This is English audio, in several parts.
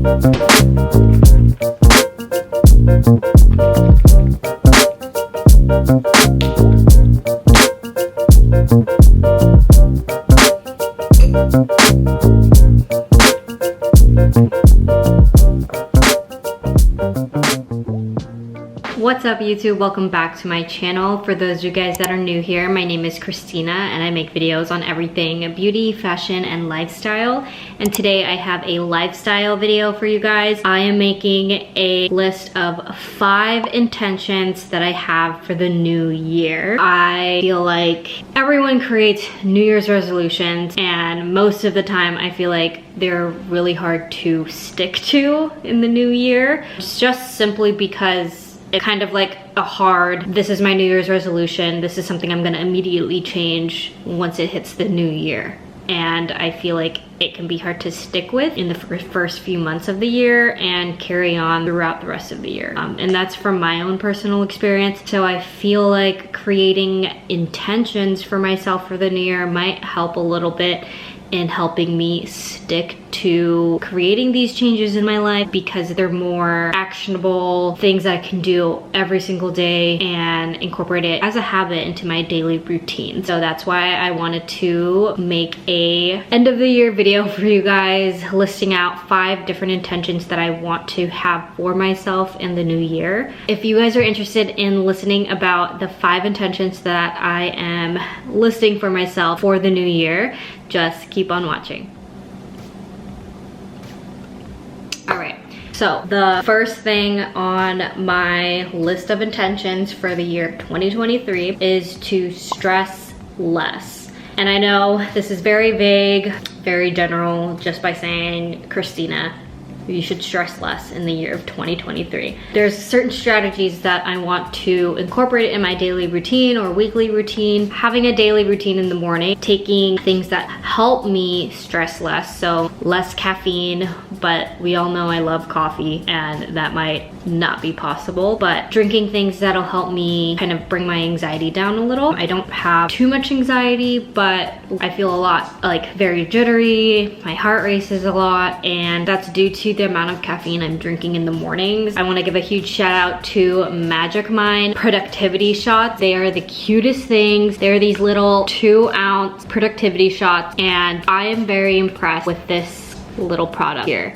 What's up YouTube? Welcome back to my channel. For those of you guys that are new here, my name is Christina and I make videos on everything beauty, fashion, and lifestyle. And today I have a lifestyle video for you guys. I am making a list of 5 intentions that I have for the new year. I feel like everyone creates New Year's resolutions, and most of the time I feel like they're really hard to stick to in the new year. It's just simply because it's kind of like a hard, this is my New Year's resolution, this is something I'm gonna immediately change once it hits the new year. And I feel like it can be hard to stick with in the first few months of the year and carry on throughout the rest of the year. And that's from my own personal experience. So I feel like creating intentions for myself for the new year might help a little bit in helping me stick to creating these changes in my life, because they're more actionable things that I can do every single day and incorporate it as a habit into my daily routine. So that's why I wanted to make a end of the year video for you guys, listing out 5 different intentions that I want to have for myself in the new year. If you guys are interested in listening about the 5 intentions that I am listing for myself for the new year, just keep on watching. All right, so the first thing on my list of intentions for the year 2023 is to stress less. And I know this is very vague, very general, just by saying, Christina, you should stress less in the year of 2023. There's certain strategies that I want to incorporate in my daily routine or weekly routine. Having a daily routine in the morning, taking things that help me stress less, so less caffeine, but we all know I love coffee and that might not be possible, but drinking things that'll help me kind of bring my anxiety down a little. I don't have too much anxiety, but I feel a lot like very jittery, my heart races a lot, and that's due to the amount of caffeine I'm drinking in the mornings. I want to give a huge shout out to Magic Mind productivity shots. They are the cutest things. They're these little 2-ounce productivity shots, and I am very impressed with this little product here.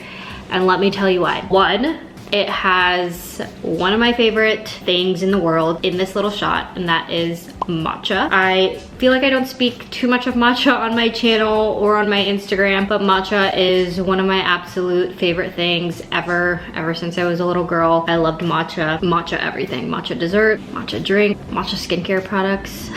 And let me tell you why. One, it has one of my favorite things in the world in this little shot, and that is matcha. I feel like I don't speak too much of matcha on my channel or on my Instagram, but matcha is one of my absolute favorite things ever since I was a little girl. I loved matcha. Matcha everything. Matcha dessert, matcha drink, matcha skincare products.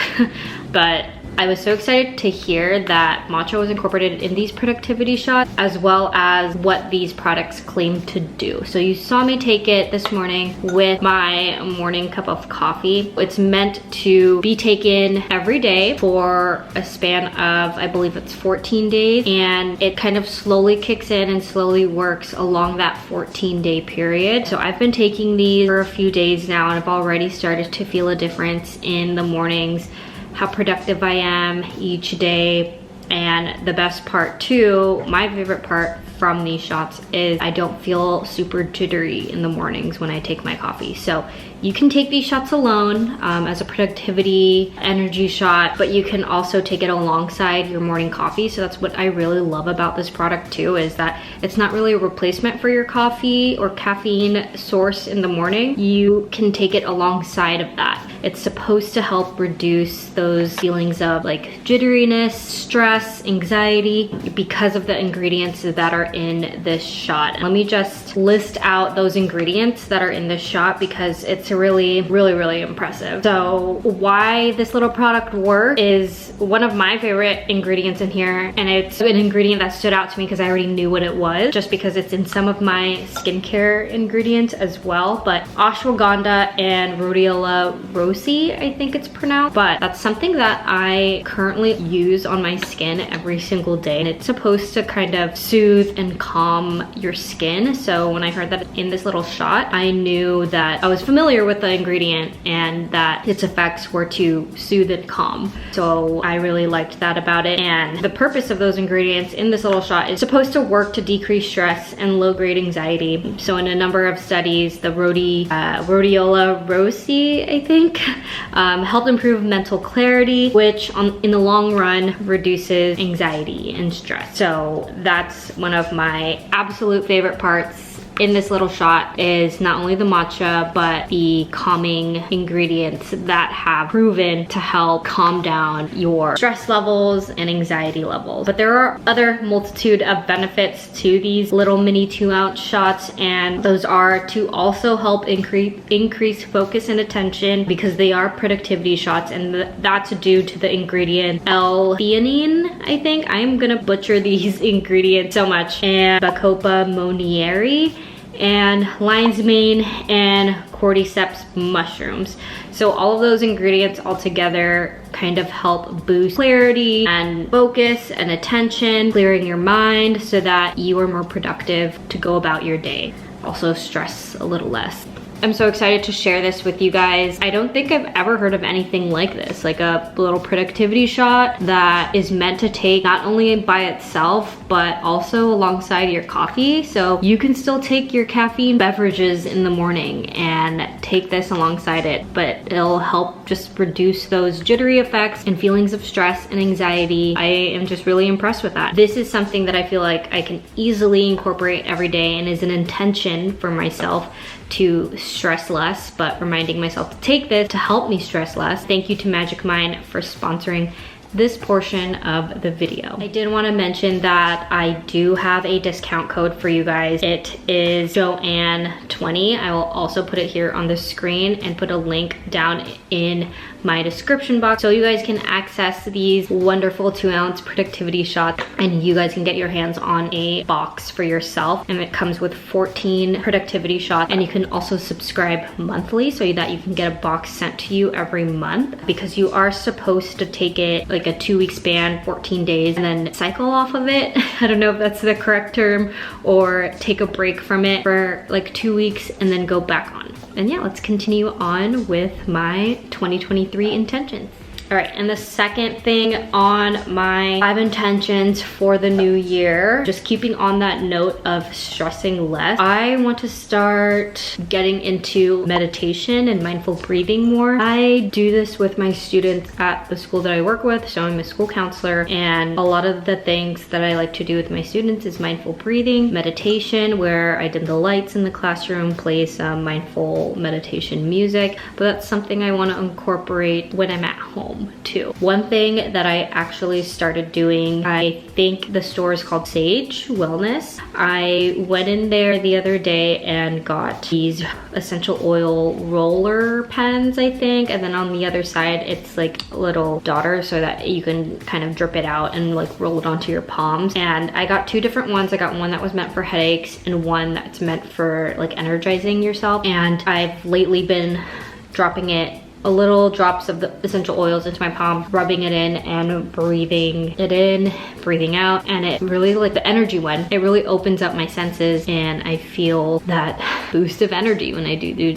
But I was so excited to hear that matcha was incorporated in these productivity shots, as well as what these products claim to do. So you saw me take it this morning with my morning cup of coffee. It's meant to be taken every day for a span of, I believe it's 14 days, and it kind of slowly kicks in and slowly works along that 14-day period. So I've been taking these for a few days now, and I've already started to feel a difference in the mornings, how productive I am each day. And the best part too, my favorite part from these shots, is I don't feel super jittery in the mornings when I take my coffee. So you can take these shots alone as a productivity energy shot, but you can also take it alongside your morning coffee. So that's what I really love about this product too, is that it's not really a replacement for your coffee or caffeine source in the morning. You can take it alongside of that. It's supposed to help reduce those feelings of like jitteriness, stress, anxiety, because of the ingredients that are in this shot. Let me just list out those ingredients that are in this shot, because it's really impressive. So why this little product works is one of my favorite ingredients in here, and it's an ingredient that stood out to me because I already knew what it was, just because it's in some of my skincare ingredients as well. But ashwagandha and rhodiola Rosy, I think it's pronounced, but that's something that I currently use on my skin every single day, and it's supposed to kind of soothe and calm your skin. So when I heard that in this little shot, I knew that I was familiar with the ingredient and that its effects were to soothe and calm. So I really liked that about it. And the purpose of those ingredients in this little shot is supposed to work to decrease stress and low-grade anxiety. So in a number of studies, the rhodiola rosy, I think, helped improve mental clarity, which in the long run reduces anxiety and stress. So that's one of my absolute favorite parts in this little shot, is not only the matcha, but the calming ingredients that have proven to help calm down your stress levels and anxiety levels. But there are other multitude of benefits to these little mini 2-ounce shots, and those are to also help increase focus and attention, because they are productivity shots, and that's due to the ingredient L-theanine, I think. I'm gonna butcher these ingredients so much, and Bacopa monnieri, and lion's mane, and cordyceps mushrooms. So all of those ingredients all together kind of help boost clarity and focus and attention, clearing your mind so that you are more productive to go about your day. Also stress a little less. I'm so excited to share this with you guys. I don't think I've ever heard of anything like this, like a little productivity shot that is meant to take not only by itself, but also alongside your coffee. So you can still take your caffeine beverages in the morning and take this alongside it, but it'll help just reduce those jittery effects and feelings of stress and anxiety. I am just really impressed with that. This is something that I feel like I can easily incorporate every day, and is an intention for myself to stress less, but reminding myself to take this to help me stress less. Thank you to Magic Mind for sponsoring this portion of the video. I did want to mention that I do have a discount code for you guys. It is Joann20. I will also put it here on the screen and put a link down in my description box so you guys can access these wonderful 2-ounce productivity shots, and you guys can get your hands on a box for yourself. And it comes with 14 productivity shots, and you can also subscribe monthly so that you can get a box sent to you every month, because you are supposed to take it like a 2-week span, 14 days, and then cycle off of it. I don't know if that's the correct term, or take a break from it for like 2 weeks and then go back on. And yeah, let's continue on with my 2023 intentions. All right, and the second thing on my 5 intentions for the new year, just keeping on that note of stressing less, I want to start getting into meditation and mindful breathing more. I do this with my students at the school that I work with, so I'm a school counselor, and a lot of the things that I like to do with my students is mindful breathing, meditation, where I dim the lights in the classroom, play some mindful meditation music, but that's something I want to incorporate when I'm at home too. One thing that I actually started doing, I think the store is called Sage Wellness. I went in there the other day and got these essential oil roller pens, I think, and then on the other side it's like a little daughter so that you can kind of drip it out and like roll it onto your palms. And I got 2 different ones. I got one that was meant for headaches and one that's meant for like energizing yourself. And I've lately been dropping it, a little drops of the essential oils into my palm, rubbing it in and breathing it in, breathing out. And it really, like the energy one, it really opens up my senses, and I feel that boost of energy when I do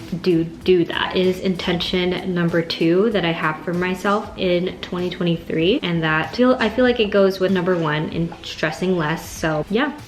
that. Is intention number 2 that I have for myself in 2023, and that I feel like it goes with number 1 in stressing less. So yeah.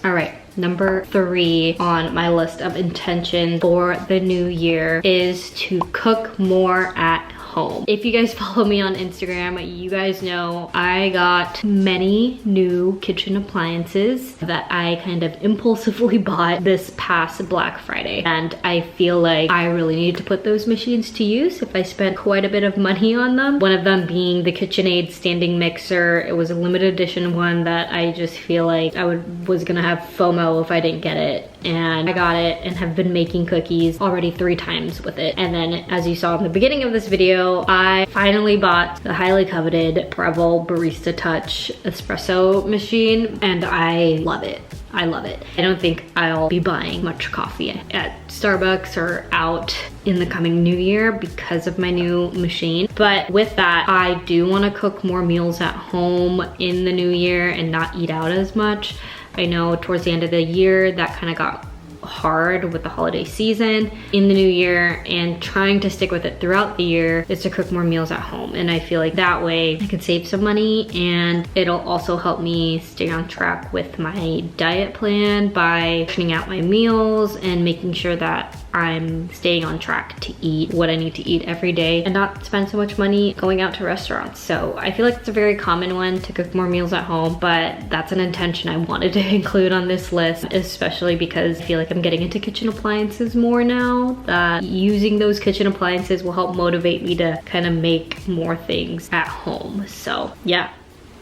All right. Number 3 on my list of intentions for the new year is to cook more at home. If you guys follow me on Instagram, you guys know I got many new kitchen appliances that I kind of impulsively bought this past Black Friday. And I feel like I really need to put those machines to use if I spent quite a bit of money on them. One of them being the KitchenAid standing mixer. It was a limited edition one that I just feel like I was gonna have FOMO if I didn't get it. And I got it and have been making cookies already 3 times with it. And then, as you saw in the beginning of this video, I finally bought the highly coveted Breville Barista Touch espresso machine, and I love it. I love it. I don't think I'll be buying much coffee at Starbucks or out in the coming new year because of my new machine. But with that, I do want to cook more meals at home in the new year and not eat out as much. I know towards the end of the year that kind of got hard with the holiday season. In the new year, and trying to stick with it throughout the year, is to cook more meals at home. And I feel like that way I can save some money, and it'll also help me stay on track with my diet plan by portioning out my meals and making sure that I'm staying on track to eat what I need to eat every day and not spend so much money going out to restaurants. So I feel like it's a very common one to cook more meals at home, but that's an intention I wanted to include on this list, especially because I feel like I'm getting into kitchen appliances more now. That using those kitchen appliances will help motivate me to kind of make more things at home. So yeah.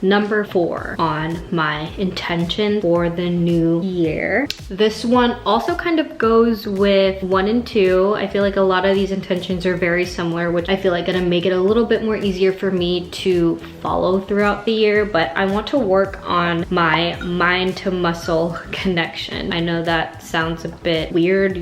Number 4 on my intention for the new year. This one also kind of goes with 1 and 2. I feel like a lot of these intentions are very similar, which I feel like gonna make it a little bit more easier for me to follow throughout the year. But I want to work on my mind to muscle connection. I know that sounds a bit weird.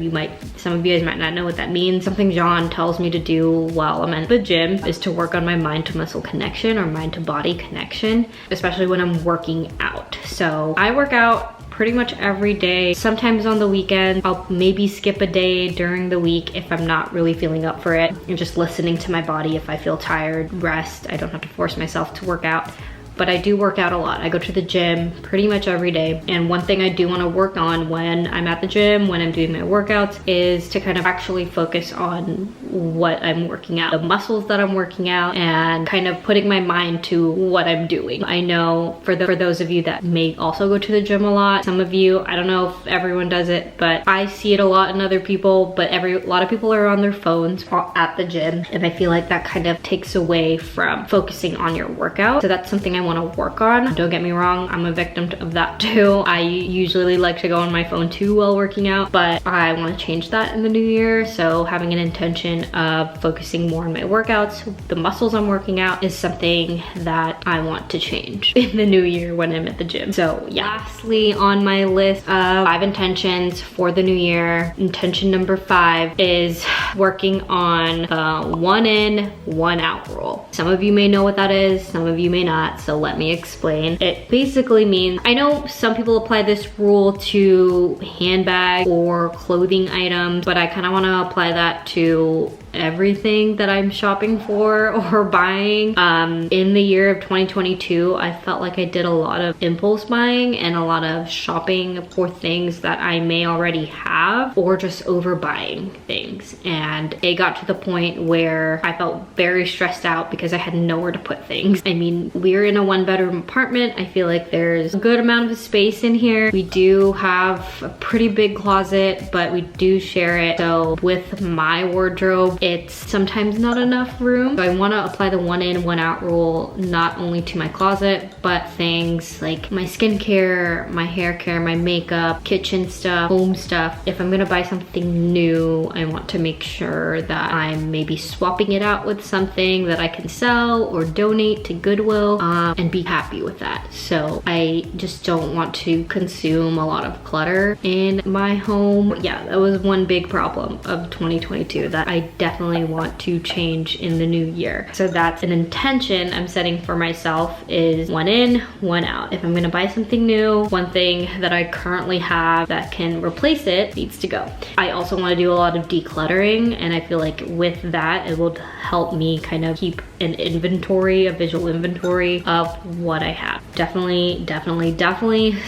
Some of you guys might not know what that means. Something John tells me to do while I'm at the gym is to work on my mind to muscle connection or mind to body connection, especially when I'm working out. So I work out pretty much every day. Sometimes on the weekend, I'll maybe skip a day during the week if I'm not really feeling up for it, and just listening to my body. If I feel tired, rest. I don't have to force myself to work out. But I do work out a lot. I go to the gym pretty much every day. And one thing I do want to work on when I'm at the gym, when I'm doing my workouts, is to kind of actually focus on what I'm working out, the muscles that I'm working out, and kind of putting my mind to what I'm doing. I know for those of you that may also go to the gym a lot, some of you, I don't know if everyone does it, but I see it a lot in other people, but a lot of people are on their phones at the gym. And I feel like that kind of takes away from focusing on your workout. So that's something I want to work on. Don't get me wrong, I'm a victim of that too. I usually like to go on my phone too while working out, but I want to change that in the new year. So having an intention of focusing more on my workouts, the muscles I'm working out, is something that I want to change in the new year when I'm at the gym. So yeah. Lastly on my list of 5 intentions for the new year, intention number 5 is working on the 1 in, 1 out rule. Some of you may know what that is, some of you may not, so let me explain. It basically means, I know some people apply this rule to handbag or clothing items, but I kind of want to apply that to everything that I'm shopping for or buying. In the year of 2022, I felt like I did a lot of impulse buying and a lot of shopping for things that I may already have, or just overbuying things. And it got to the point where I felt very stressed out because I had nowhere to put things. I mean, we're in a 1-bedroom apartment. I feel like there's a good amount of space in here. We do have a pretty big closet, but we do share it. So with my wardrobe, it's sometimes not enough room. So I want to apply the 1 in, 1 out rule, not only to my closet, but things like my skincare, my hair care, my makeup, kitchen stuff, home stuff. If I'm gonna buy something new, I want to make sure that I'm maybe swapping it out with something that I can sell or donate to Goodwill, and be happy with that. So I just don't want to consume a lot of clutter in my home. Yeah, that was one big problem of 2022 that I definitely want to change in the new year. So that's an intention I'm setting for myself, is 1 in, 1 out. If I'm gonna buy something new, one thing that I currently have that can replace it needs to go. I also want to do a lot of decluttering, and I feel like with that, it will help me kind of keep an inventory, a visual inventory of what I have. Definitely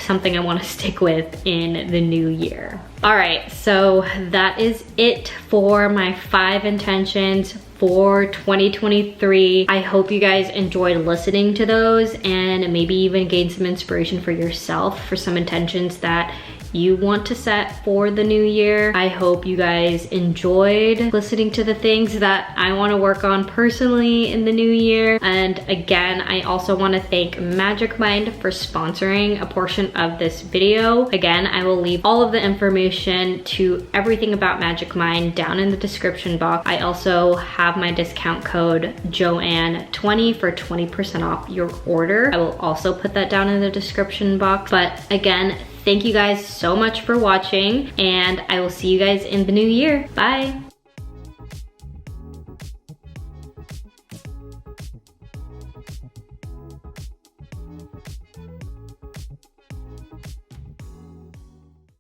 something I want to stick with in the new year. All right, so that is it for my 5 intentions for 2023. I hope you guys enjoyed listening to those and maybe even gained some inspiration for yourself for some intentions that you want to set for the new year. I hope you guys enjoyed listening to the things that I want to work on personally in the new year. And again, I also want to thank Magic Mind for sponsoring a portion of this video. Again, I will leave all of the information to everything about Magic Mind down in the description box. I also have my discount code Joann20 for 20% off your order. I will also put that down in the description box. But again, Thank you guys so much for watching, and I will see you guys in the new year. Bye.